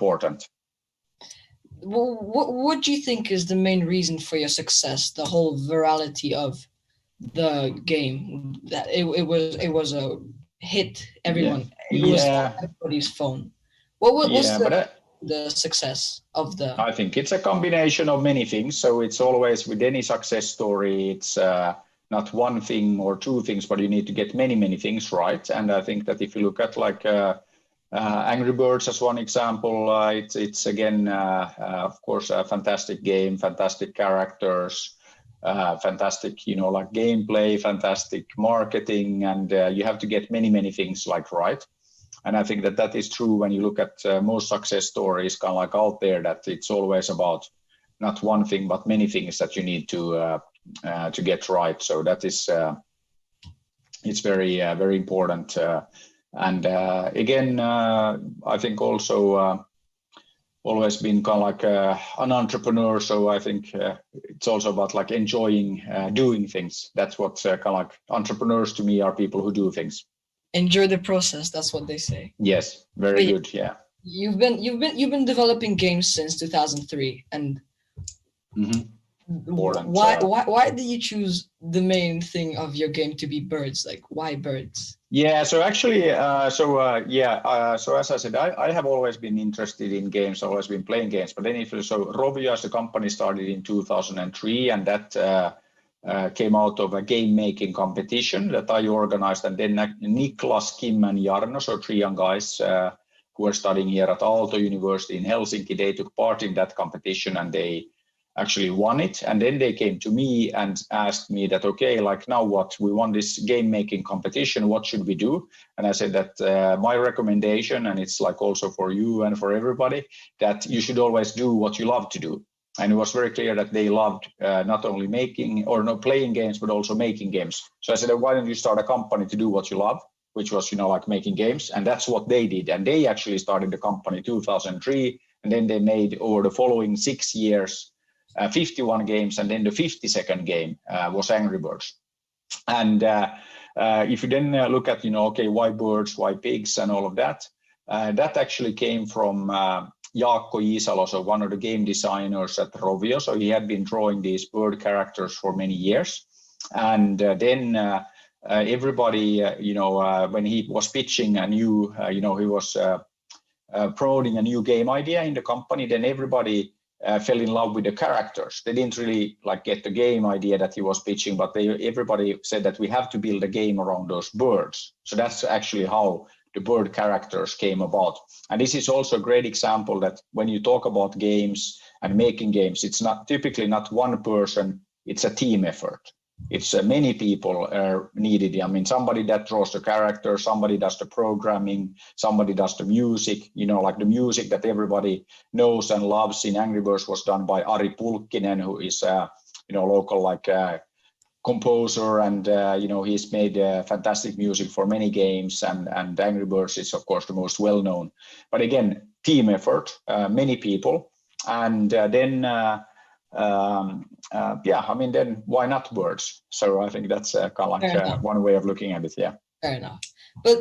important. What do you think is the main reason for your success? The whole virality of the game, that it was a hit. Everyone, it was on everybody's phone. What was the success of the? I think it's a combination of many things. So it's always with any success story, it's not one thing or two things, but you need to get many things right. And I think that if you look at like Angry Birds as one example, it's again, of course, a fantastic game, fantastic characters, fantastic, like gameplay, fantastic marketing, and you have to get many things like right. And I think that is true when you look at most success stories kind of like out there, that it's always about not one thing, but many things that you need to get right. So that is, it's very important. And again, I think also always been kind of like an entrepreneur. So I think it's also about like enjoying doing things. That's what kind of like entrepreneurs to me are people who do things. Enjoy the process. That's what they say. Yes, very good. Yeah. You've been developing games since 2003, and why did you choose the main thing of your game to be birds? Like, why birds? Yeah, so actually, so as I said, I have always been interested in games, always been playing games. But then Rovio as a company started in 2003, and that came out of a game making competition that I organized. And then Niklas, Kim, and Jarno, so 3 young guys who were studying here at Aalto University in Helsinki, they took part in that competition and they actually won it. And then they came to me and asked me that, okay, like now what? We won this game making competition. What should we do? And I said that my recommendation, and it's like also for you and for everybody, that you should always do what you love to do. And it was very clear that they loved not only playing games, but also making games. So I said, why don't you start a company to do what you love, which was, like making games. And that's what they did. And they actually started the company 2003. And then they made over the following 6 years, 51 games. And then the 52nd game was Angry Birds. And if you then look at, okay, why birds, why pigs and all of that, that actually came from Jaakko Iisalo, so one of the game designers at Rovio. So he had been drawing these bird characters for many years. And then everybody, when he was pitching a new, he was promoting a new game idea in the company, then everybody fell in love with the characters. They didn't really like get the game idea that he was pitching, but everybody said that we have to build a game around those birds. So that's actually how the bird characters came about. And this is also a great example that when you talk about games and making games, it's not typically not one person, it's a team effort. It's many people are needed. I mean, somebody that draws the character, somebody does the programming, somebody does the music, like the music that everybody knows and loves in Angry Birds was done by Ari Pulkkinen, who is local like composer, and he's made fantastic music for many games, and Angry Birds is of course the most well-known. But again, team effort, many people, and then then why not birds? So I think that's kind of like one way of looking at it. Yeah, fair enough. But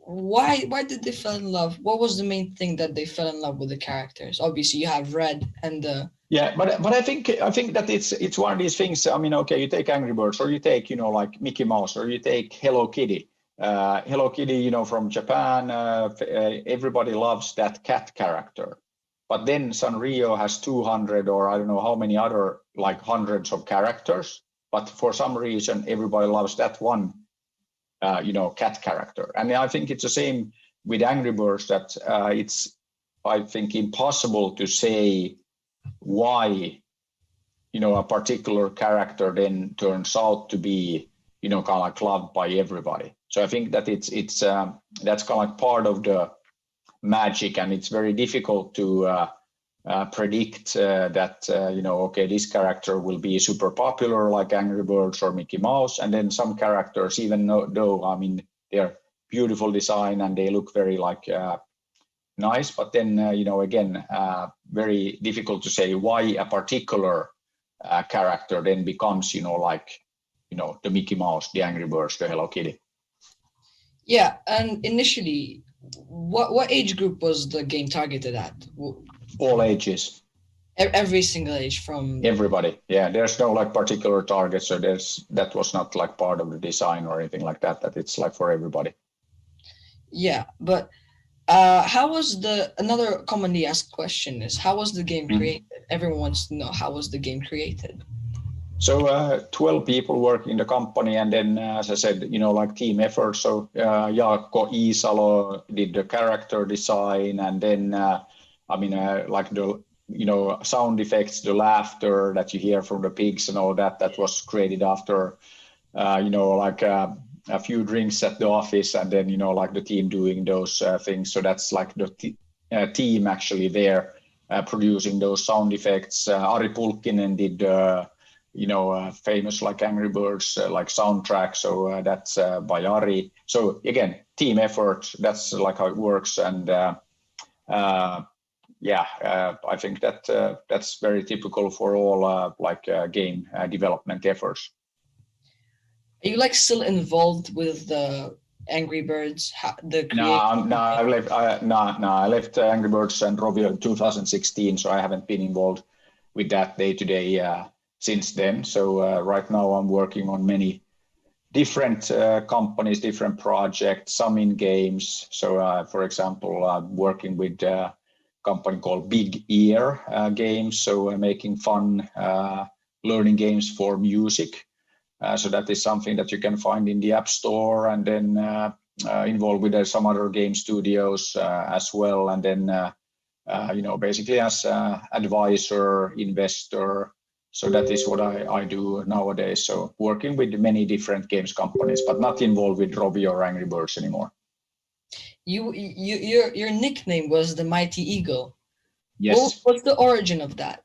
why did they fall in love? What was the main thing that they fell in love with the characters? Obviously you have Red and the but I think that it's one of these things. I mean, okay, you take Angry Birds, or you take like Mickey Mouse, or you take Hello Kitty. Hello Kitty, from Japan, everybody loves that cat character. But then Sanrio has 200 or I don't know how many other like hundreds of characters. But for some reason, everybody loves that one, cat character. And I think it's the same with Angry Birds, that it's, I think, impossible to say why, a particular character then turns out to be, kind of like loved by everybody. So I think that it's that's kind of like part of the magic, and it's very difficult to predict that, okay, this character will be super popular like Angry Birds or Mickey Mouse, and then some characters, even though I mean, they're beautiful design and they look very like nice, but then again, very difficult to say why a particular character then becomes the Mickey Mouse, the Angry Birds, the Hello Kitty. Yeah, and initially, what age group was the game targeted at? All ages. Every single age from everybody. Yeah, there's no like particular target, so that was not like part of the design or anything like that. That it's like for everybody. Yeah, but how was another commonly asked question is how was the game created? Everyone wants to know how was the game created. So 12 people working in the company, and then as I said, like team effort. So Jaakko Iisalo did the character design, and then like the sound effects, the laughter that you hear from the pigs and all that was created after like a few drinks at the office, and then like the team doing those things. So that's like the team actually there producing those sound effects. Ari Pulkkinen did famous like Angry Birds like soundtrack. So that's by Ari. So again, team effort. That's like how it works. And I think that that's very typical for all game development efforts. Are you like still involved with the Angry Birds? I left Angry Birds and Rovio in 2016, so I haven't been involved with that day to day since then. So right now I'm working on many different companies, different projects, some in games. So for example, I'm working with a company called Big Ear Games, so making fun learning games for music. So that is something that you can find in the App Store, and then involved with some other game studios as well. And then, basically as advisor, investor. So that is what I do nowadays. So working with many different games companies, but not involved with Rovio or Angry Birds anymore. Your nickname was the Mighty Eagle. Yes. What's the origin of that?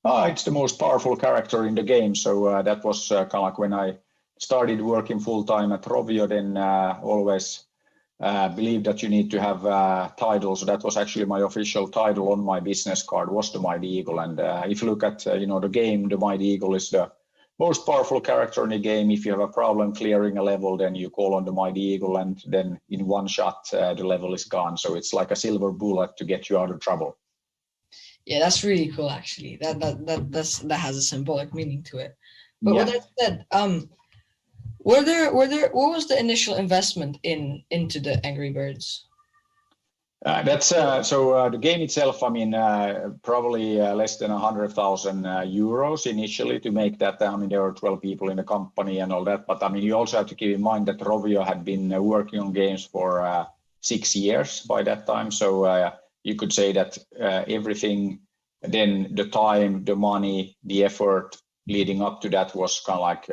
It's the most powerful character in the game. So that was kind of like when I started working full time at Rovio, then always believed that you need to have titles. So that was actually my official title on my business card, was the Mighty Eagle. And if you look at the game, the Mighty Eagle is the most powerful character in the game. If you have a problem clearing a level, then you call on the Mighty Eagle, and then in one shot the level is gone. So it's like a silver bullet to get you out of trouble. Yeah, that's really cool. Actually, that has a symbolic meaning to it. But with that said, what was the initial investment into the Angry Birds? That's so the game itself. I mean, probably less than 100,000 euros initially to make that. I mean, there were 12 people in the company and all that. But I mean, you also have to keep in mind that Rovio had been working on games for 6 years by that time. So you could say that everything, then the time, the money, the effort leading up to that was kind of like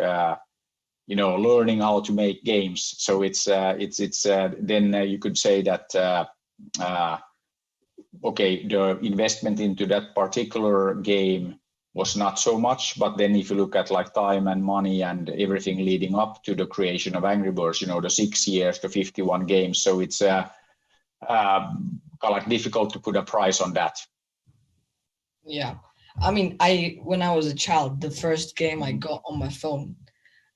learning how to make games. So it's then you could say that. Okay, the investment into that particular game was not so much, but then if you look at like time and money and everything leading up to the creation of Angry Birds, the 6 years, the 51 games, so it's kind of like difficult to put a price on that. Yeah, I mean, when I was a child, the first game I got on my phone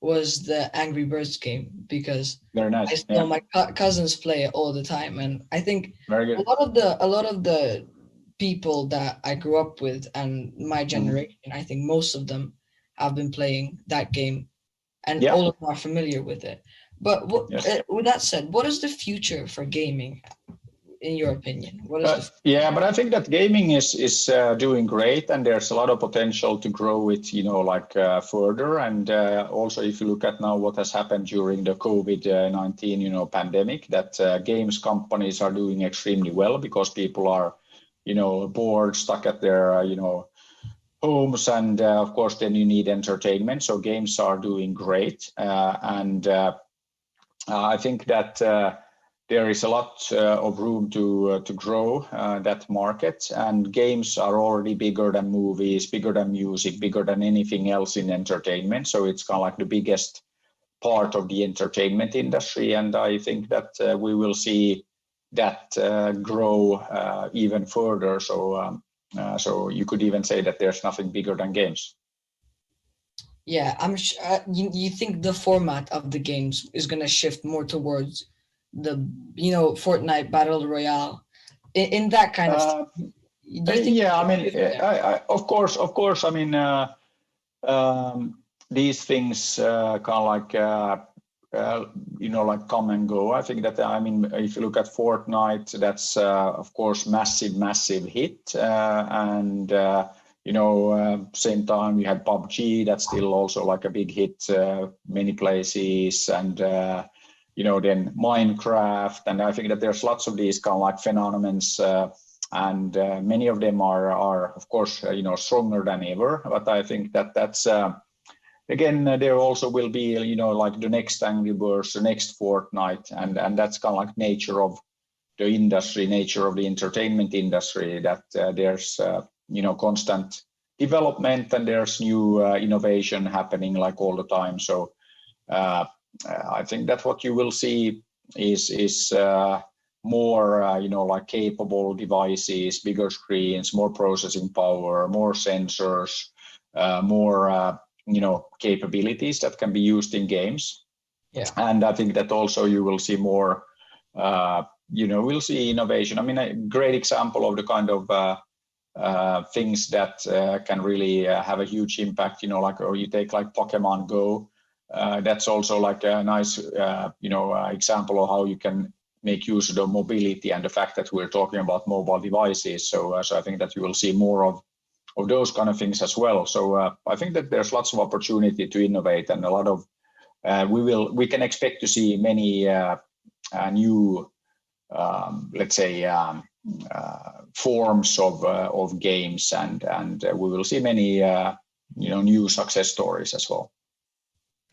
was the Angry Birds game, because very nice. I saw my cousins play it all the time, and I think very good. a lot of the people that I grew up with and my generation, I think most of them have been playing that game, and all of them are familiar with it. But with that said, what is the future for gaming, in your opinion? What is but I think that gaming is doing great, and there's a lot of potential to grow it, further. And also, if you look at now what has happened during the COVID-19, pandemic, that games companies are doing extremely well because people are, bored, stuck at their, homes, and of course, then you need entertainment. So games are doing great, and I think that. There is a lot of room to grow that market, and games are already bigger than movies, bigger than music, bigger than anything else in entertainment. So it's kind of like the biggest part of the entertainment industry, and I think that we will see that grow even further. So you could even say that there's nothing bigger than games. Yeah, I'm sure. You think the format of the games is going to shift more towards Fortnite Battle Royale, in that kind of stuff? Do you think yeah, I mean, of course, I mean, these things kind of like, like come and go. I think that, I mean, if you look at Fortnite, that's of course massive hit, and same time you had PUBG, that's still also like a big hit many places, and then Minecraft, and I think that there's lots of these kind of like phenomena, and many of them are of course stronger than ever. But I think that that's again, there also will be like the next Angry Birds, the next Fortnite, and that's kind of like nature of the industry, nature of the entertainment industry, that there's constant development, and there's new innovation happening like all the time. So I think that what you will see is more like capable devices, bigger screens, more processing power, more sensors, more capabilities that can be used in games. Yeah. And I think that also you will see more we'll see innovation. I mean, a great example of the kind of things that can really have a huge impact, like, or you take like Pokemon Go. That's also like a nice example of how you can make use of the mobility and the fact that we're talking about mobile devices. So I think that you will see more of those kind of things as well. So I think that there's lots of opportunity to innovate, and a lot of we can expect to see many new let's say forms of games, and we will see many new success stories as well.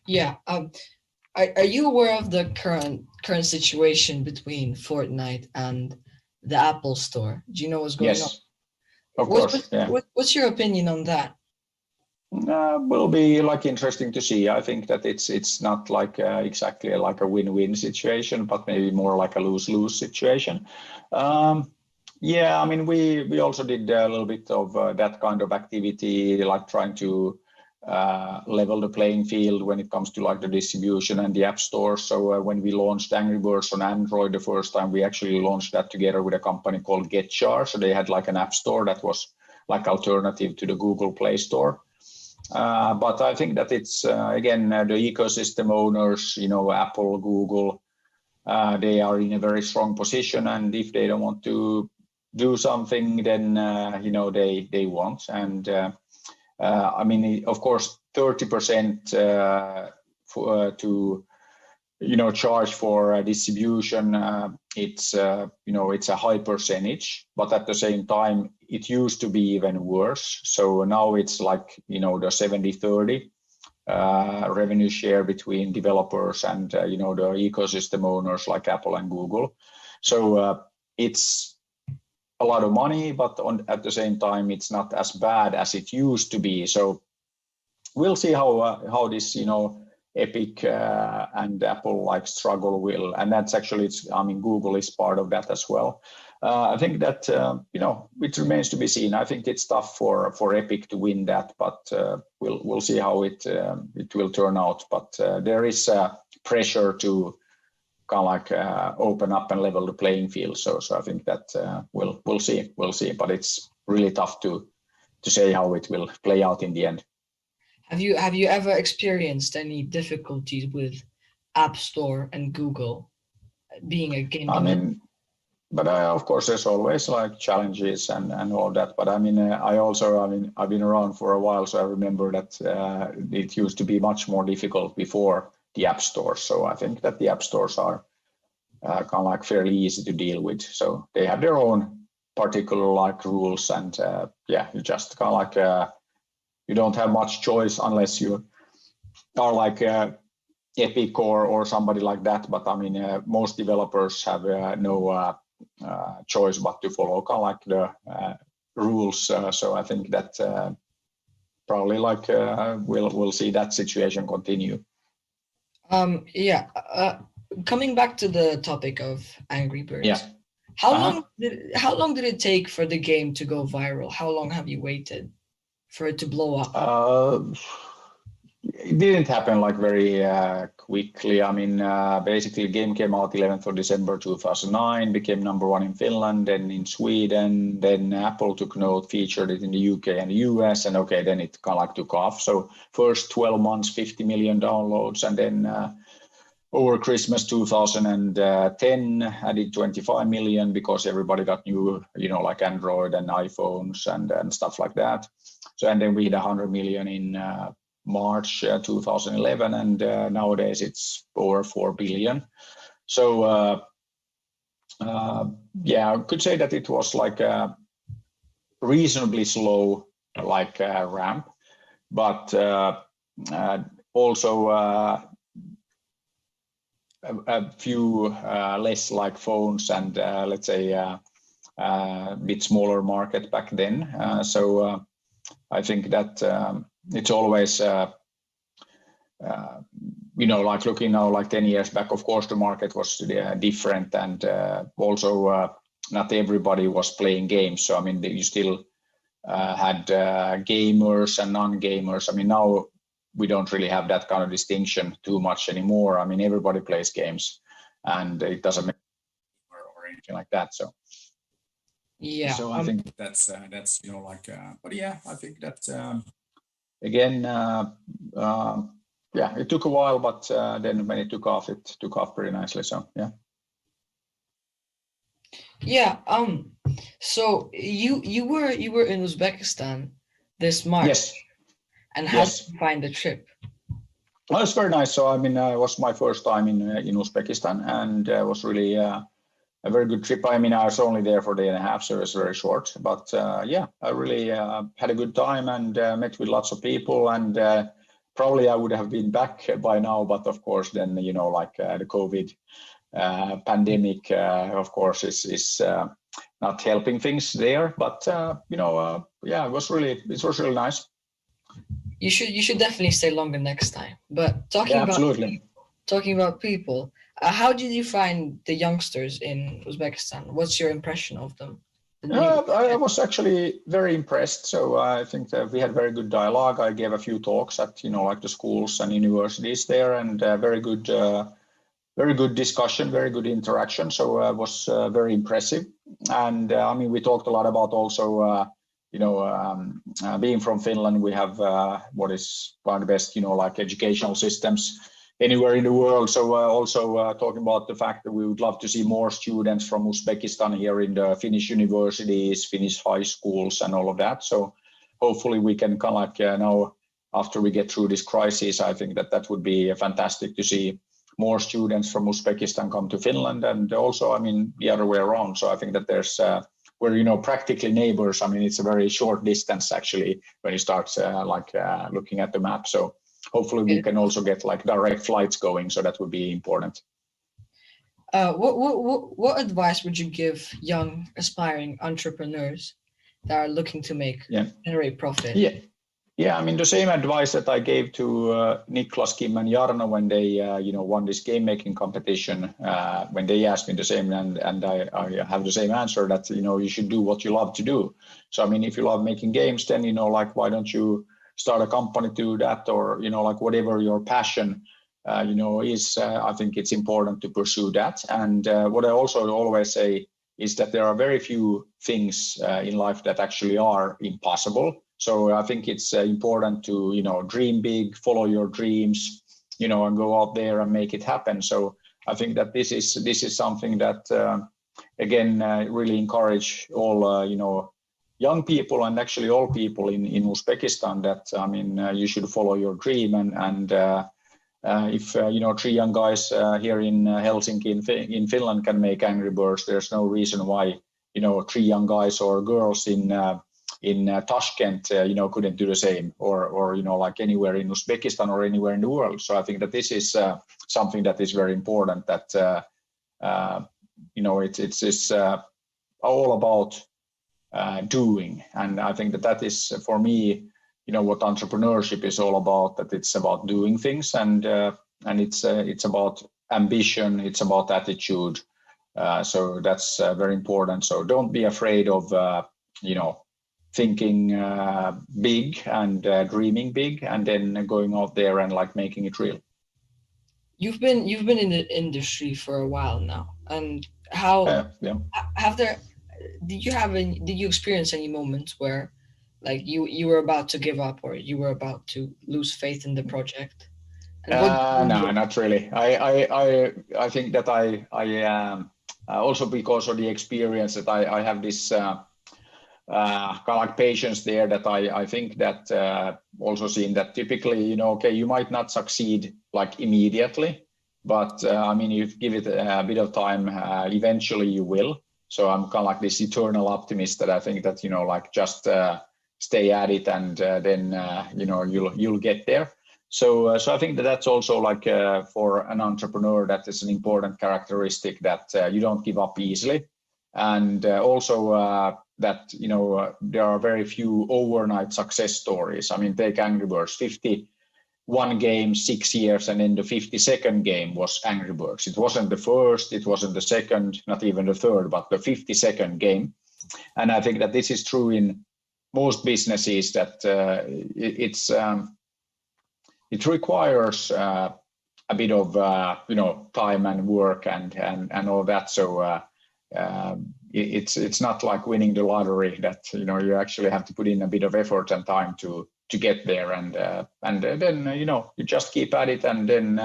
Yeah. Are you aware of the current situation between Fortnite and the Apple Store? Do you know what's going on? Yes, of course. Yeah. What's your opinion on that? Will be like interesting to see. I think that it's not like exactly like a win-win situation, but maybe more like a lose-lose situation. Yeah, I mean, we also did a little bit of that kind of activity, like trying to level the playing field when it comes to like the distribution and the app store. So when we launched Angry Birds on Android the first time, we actually launched that together with a company called GetJar. So they had like an app store that was like alternative to the Google Play Store. But I think that it's again the ecosystem owners, Apple, Google, they are in a very strong position, and if they don't want to do something, then they won't. And I mean, of course, 30% to charge for distribution. It's it's a high percentage, but at the same time, it used to be even worse. So now it's like the 70-30 revenue share between developers and the ecosystem owners like Apple and Google. So it's a lot of money, but at the same time, it's not as bad as it used to be. So we'll see how this Epic and Apple like struggle will, and that's actually Google is part of that as well. I think that it remains to be seen. I think it's tough for Epic to win that, but we'll see how it will turn out. But there is pressure to kind of like open up and level the playing field. So I think that we'll see, but it's really tough to say how it will play out in the end. Have you ever experienced any difficulties with App Store and Google being a game? I mean, but of course there's always like challenges and all that. But I mean, I've been around for a while, so I remember that it used to be much more difficult before the App Store. So I think that the App Stores are kind of like fairly easy to deal with. So they have their own particular like rules, and you just kind of like you don't have much choice unless you are like Epic or somebody like that. But I mean, most developers have no choice but to follow kind of like the rules. So I think that probably like we'll see that situation continue. Coming back to the topic of Angry Birds. Yeah. How long did it take for the game to go viral? How long have you waited for it to blow up? it didn't happen like very quickly. I mean, basically, the game came out 11th of December 2009, became #1 in Finland, then in Sweden, then Apple took note, featured it in the UK and the US, and okay, then it kind of like took off. So first 12 months, 50 million downloads, and then over Christmas 2010, I did 25 million because everybody got new, like Android and iPhones and stuff like that. So, and then we hit 100 million in March 2011, and nowadays it's over 4 billion. So yeah, I could say that it was like a reasonably slow ramp, but also a few less like phones and let's say a bit smaller market back then. So I think that it's always, like looking now like 10 years back, of course, the market was different, and also not everybody was playing games. So, I mean, you still had gamers and non-gamers. I mean, now we don't really have that kind of distinction too much anymore. I mean, everybody plays games, and it doesn't matter or anything like that. So. Yeah. So I think that's but yeah, I think that again, yeah, it took a while, but then when it took off pretty nicely. So yeah. Yeah. So you were in Uzbekistan this March. Yes. And how did you find the trip? Well, it's very nice. So I mean, it was my first time in Uzbekistan, and it was really a very good trip. I mean, I was only there for a day and a half, so it was very short. But yeah, I really had a good time and met with lots of people. And probably I would have been back by now, but of course, then the COVID pandemic, of course, is not helping things there. But yeah, it was really nice. You should definitely stay longer next time. But talking about people. How did you find the youngsters in Uzbekistan? What's your impression of them? I was actually very impressed. So I think that we had very good dialogue. I gave a few talks at the schools and universities there, and very good discussion, very good interaction. So it was very impressive. And I mean, we talked a lot about also being from Finland. We have what is one of the best educational systems anywhere in the world. So also talking about the fact that we would love to see more students from Uzbekistan here in the Finnish universities, Finnish high schools, and all of that. So hopefully we can kind of now, after we get through this crisis, I think that would be fantastic to see more students from Uzbekistan come to Finland, and also, I mean, the other way around. So I think that there's we're practically neighbors. I mean, it's a very short distance actually when you start looking at the map. So hopefully we can also get direct flights going, so that would be important. What advice would you give young aspiring entrepreneurs that are looking to generate profit? Yeah. I mean, the same advice that I gave to Niklas, Kim, and Jarno when they won this game making competition. When they asked me the same, and I have the same answer that you should do what you love to do. So I mean, if you love making games, then why don't you start a company to do that, or whatever your passion is. I think it's important to pursue that. And what I also always say is that there are very few things in life that actually are impossible. So I think it's important to dream big, follow your dreams, and go out there and make it happen. So I think that this is something that again really encourage all young people, and actually all people in Uzbekistan, that I mean you should follow your dream. And if 3 young guys here in Helsinki in Finland can make Angry Birds, there's no reason why 3 young guys or girls in Tashkent couldn't do the same, or anywhere in Uzbekistan or anywhere in the world. So I think that this is something that is very important, that it's all about doing. And I think that is for me what entrepreneurship is all about, that it's about doing things, and it's about ambition, it's about attitude. So that's very important. So don't be afraid of thinking big and dreaming big, and then going out there and like making it real. You've been in the industry for a while now, and how did you experience any moments where like you were about to give up or you were about to lose faith in the project? No, not really. I think that I also because of the experience that I have this kind of like patience there, that I think that also seen that typically, you know, okay, you might not succeed like immediately, but I mean, you give it a bit of time, eventually you will. So I'm kind of like this eternal optimist that I think that, you know, like just stay at it, and then you know, you'll get there. So I think that that's also like for an entrepreneur, that is an important characteristic, that you don't give up easily, and also that, you know, there are very few overnight success stories. I mean, take Angry Birds, 51 games, 6 years, and then the 52nd game was Angry Birds. It wasn't the first, it wasn't the second, not even the third, but the 52nd game. And I think that this is true in most businesses, that it requires a bit of you know, time and work and all that. So it's not like winning the lottery, that, you know, you actually have to put in a bit of effort and time to get there, and then, you know, you just keep at it, and then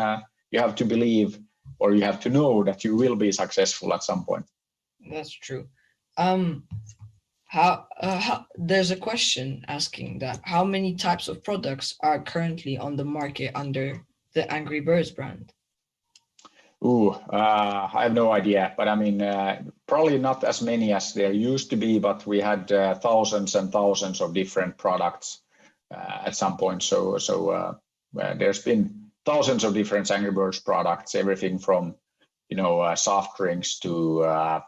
you have to believe, or you have to know that you will be successful at some point. That's true. How there's a question asking that how many types of products are currently on the market under the Angry Birds brand? I have no idea, but I mean, probably not as many as there used to be, but we had thousands and thousands of different products at some point. So there's been thousands of different Angry Birds products, everything from, you know, soft drinks to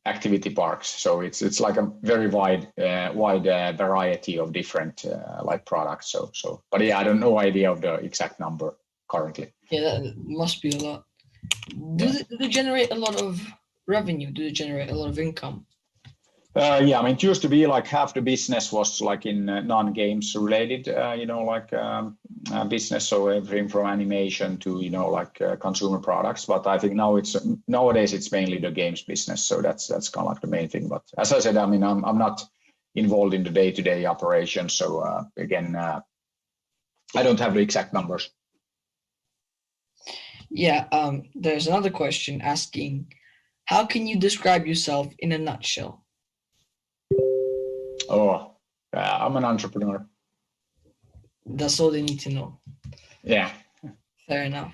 activity parks. So it's like a very wide variety of different like products. So but yeah, I don't know idea of the exact number currently. Yeah, that must be a lot. Do they generate a lot of revenue? Do they generate a lot of income? Yeah, I mean, it used to be like half the business was like in non-games related, you know, like business. So everything from animation to, you know, like consumer products. But I think nowadays it's mainly the games business. So that's kind of like the main thing. But as I said, I mean, I'm not involved in the day-to-day operations. So again, I don't have the exact numbers. Yeah, there's another question asking, how can you describe yourself in a nutshell? I'm an entrepreneur. That's all they need to know. Yeah. Fair enough.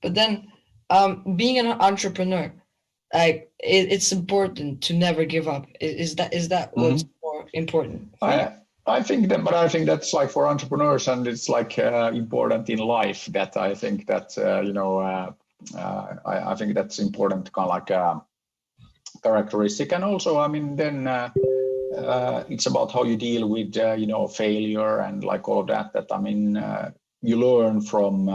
But then, being an entrepreneur, like it's important to never give up. Is that what's more important? I think that, but I think that's like for entrepreneurs, and it's like important in life, that I think that you know, I think that's important, kind of like characteristic. And also, I mean, then it's about how you deal with you know, failure and like all of that. That I mean, you learn from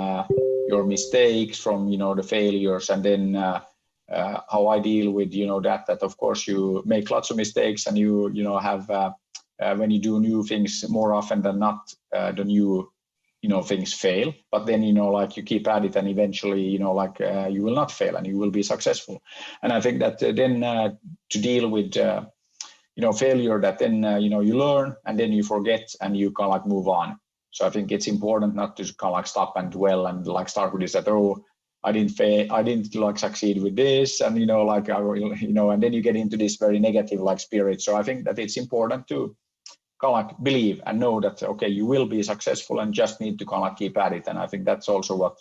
your mistakes, from, you know, the failures, and then how I deal with, you know, that of course you make lots of mistakes, and you know, have when you do new things, more often than not, the new, you know, things fail. But then, you know, like you keep at it, and eventually, you know, like you will not fail, and you will be successful. And I think that then to deal with you know, failure, that then you know, you learn, and then you forget, and you kind of like move on. So I think it's important not to kind of like stop and dwell and like start with this, that, oh, I didn't like succeed with this, and, you know, like I will, you know, and then you get into this very negative like spirit. So I think that it's important to kind of like believe and know that, okay, you will be successful, and just need to kind of like keep at it. And I think that's also what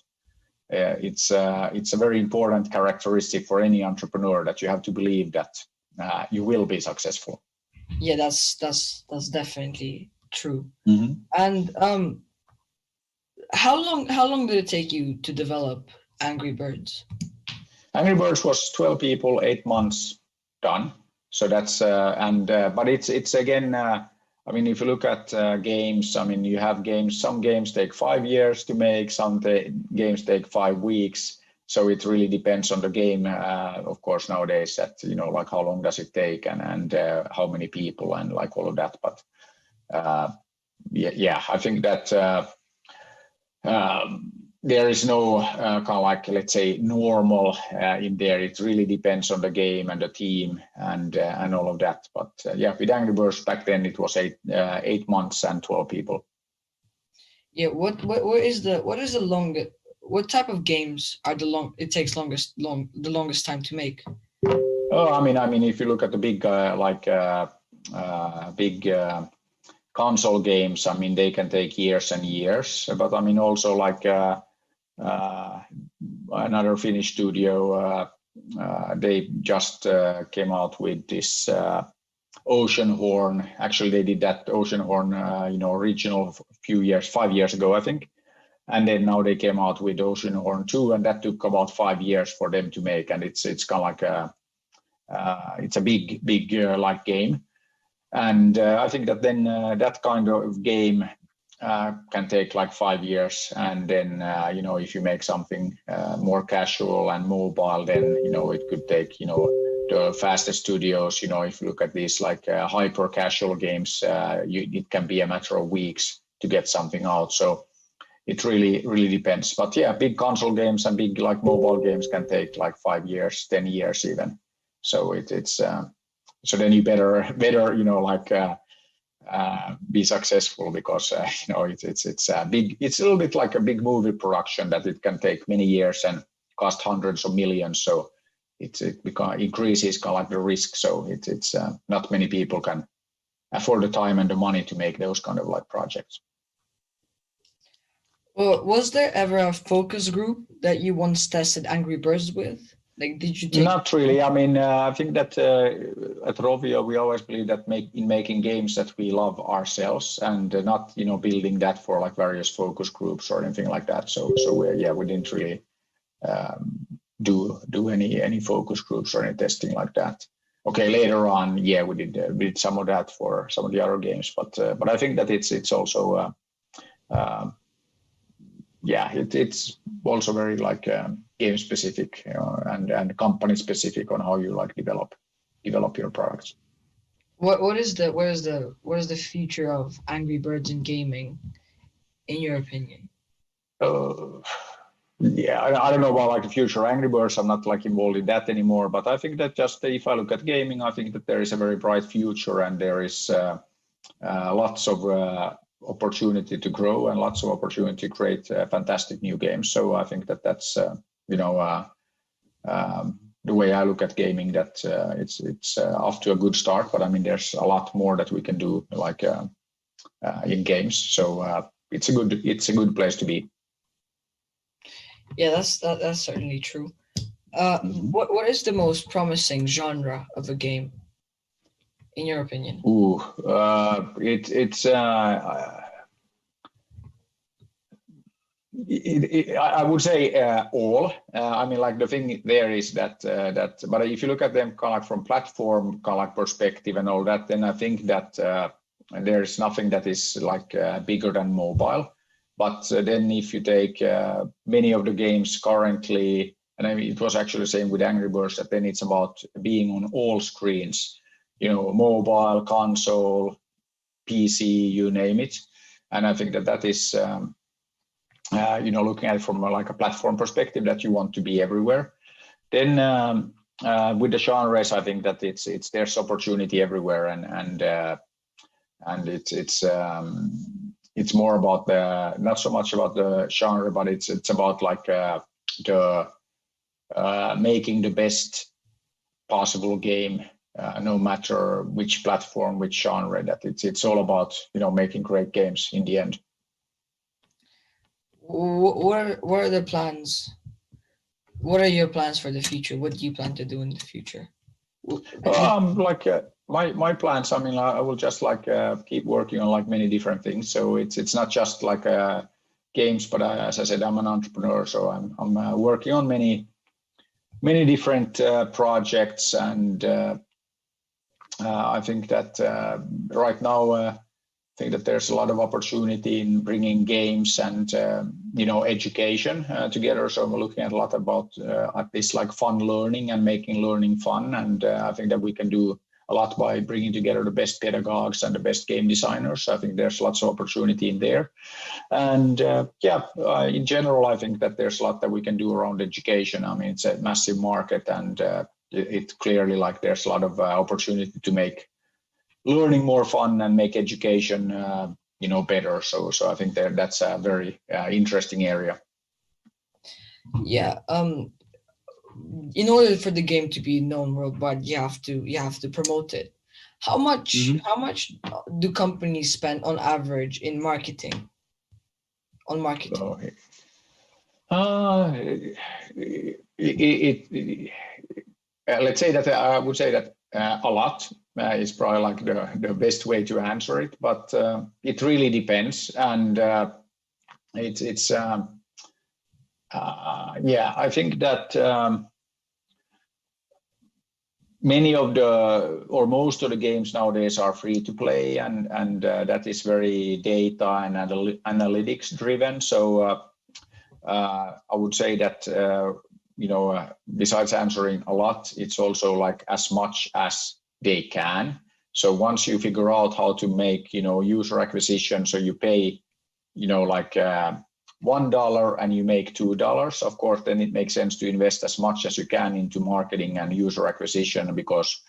it's a very important characteristic for any entrepreneur, that you have to believe that you will be successful. Yeah, that's definitely true. And how long did it take you to develop Angry Birds? Angry Birds was 12 people, 8 months done. So that's but it's again, I mean, if you look at games, I mean, you have games, some games take 5 years to make, some games take 5 weeks. So it really depends on the game, of course, nowadays, that, you know, like how long does it take, and how many people, and like all of that. But yeah, I think that there is no kind of like, let's say, normal in there. It really depends on the game and the team and all of that. But yeah, with Angry Birds back then, it was 8 months and 12 people. Yeah, what is the longest? What type of games are it takes the longest time to make? Oh, I mean, if you look at the big big console games, I mean, they can take years and years. But I mean, also like another Finnish studio, they just came out with this Oceanhorn. Actually, they did that Oceanhorn, you know, original 5 years ago, I think. And then now they came out with Oceanhorn 2, and that took about 5 years for them to make. And it's kind of like it's a big like game. And I think that then that kind of game can take like 5 years. And then, you know, if you make something more casual and mobile, then, you know, it could take, you know, the fastest studios, you know, if you look at these like hyper casual games, it can be a matter of weeks to get something out. So it really depends. But yeah, big console games and big like mobile games can take like 5 years, 10 years even. So it's so then you better you know, like be successful, because you know, it's a big, it's a little bit like a big movie production, that it can take many years and cost hundreds of millions. So it increases kind of like the risk. So it's not many people can afford the time and the money to make those kind of like projects. Well, was there ever a focus group that you once tested Angry Birds with? Like, did you take? Not really. I mean, I think that at Rovio, we always believe that in making games that we love ourselves, and not, you know, building that for like various focus groups or anything like that. So we didn't really do any focus groups or any testing like that. Okay, later on, yeah, we did some of that for some of the other games, but I think that it's also yeah, it's also very like game specific, you know, and company specific on how you like develop your products. What is the future of Angry Birds in gaming, in your opinion? Yeah, I don't know about like the future Angry Birds. I'm not like involved in that anymore, but I think that just if I look at gaming, I think that there is a very bright future, and there is lots of opportunity to grow and lots of opportunity to create fantastic new games. So I think that that's you know, the way I look at gaming, that it's off to a good start. But I mean, there's a lot more that we can do like in games. So it's a good place to be. Yeah, that's certainly true. What is the most promising genre of a game, in your opinion? Ooh, I would say all. I mean, like the thing there is that but if you look at them kind of like from platform kind of like perspective and all that, then I think that there's nothing that is like bigger than mobile. But then if you take many of the games currently, and I mean, it was actually the same with Angry Birds, that then it's about being on all screens, you know, mobile, console, PC, you name it. And I think that is, you know, looking at it from like a platform perspective, that you want to be everywhere. Then with the genres, I think that there's opportunity everywhere, and it's more about not so much about the genre, but it's about like the making the best possible game, no matter which platform, which genre. That it's all about, you know, making great games in the end. What are the plans? What are your plans for the future? What do you plan to do in the future? Like my plans, I mean, I will just like keep working on like many different things. So it's not just like games, but as I said, I'm an entrepreneur, so I'm working on many different projects, and I think that right now think that there's a lot of opportunity in bringing games and education together. So we're looking at a lot about at least like fun learning and making learning fun. And I think that we can do a lot by bringing together the best pedagogues and the best game designers. I think there's lots of opportunity in there. And in general, I think that there's a lot that we can do around education. I mean, it's a massive market, and it's clearly like there's a lot of opportunity to make learning more fun and make education better. So I think that's a very interesting area. Yeah. In order for the game to be known worldwide, you have to promote it. How much do companies spend on average in marketing? Let's say that I would say that a lot is probably like the best way to answer it, but it really depends, and it's I think that many of most of the games nowadays are free to play, and that is very data and analytics driven. So I would say that besides answering a lot, it's also like as much as they can. So once you figure out how to make user acquisition, so you pay like $1 and you make $2, of course, then it makes sense to invest as much as you can into marketing and user acquisition, because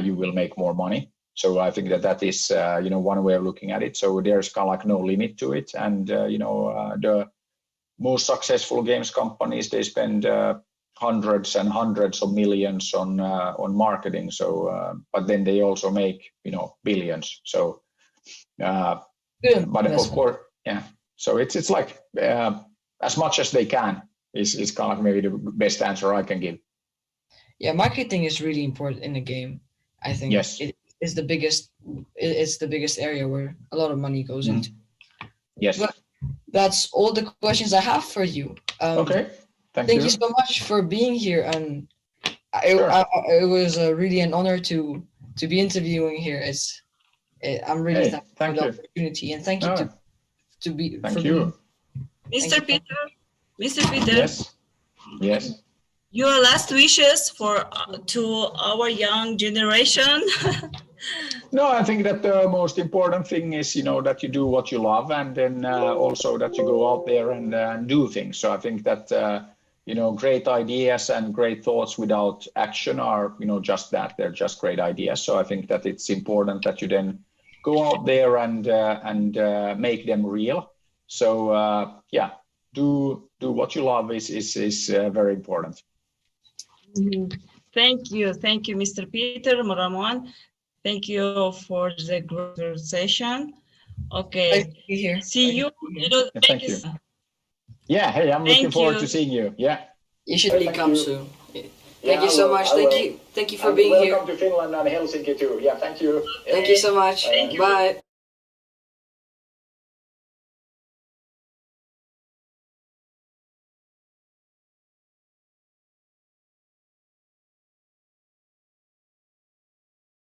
you will make more money. So I think that is one way of looking at it. So there's kind of like no limit to it, and the most successful games companies, they spend hundreds and hundreds of millions on marketing. So but then they also make billions. So but of course, yeah. So it's like as much as they can is kind of maybe the best answer I can give. Yeah, marketing is really important in a game. I think yes. It is the biggest. It's the biggest area where a lot of money goes into. Yes. But that's all the questions I have for you. Okay. Thank you so much for being here, and it was really an honor to be interviewing here. I'm really thankful for the opportunity, and thank you to be. Thank you, Mr. Peter. Mr. Peter. Yes. Your last wishes to our young generation. No, I think that the most important thing is, that you do what you love, and then also that you go out there and do things. So I think that, great ideas and great thoughts without action are, just that. They're just great ideas. So I think that it's important that you then go out there and make them real. So, do what you love is very important. Thank you, Mr. Peter Ramon. Thank you for the great session. Okay, see you. Thank you. Yeah, hey, I'm looking forward to seeing you. Yeah. You should come soon. Thank you so much. Thank you for being here. Welcome to Finland and Helsinki too. Yeah, thank you. Thank you so much. Bye.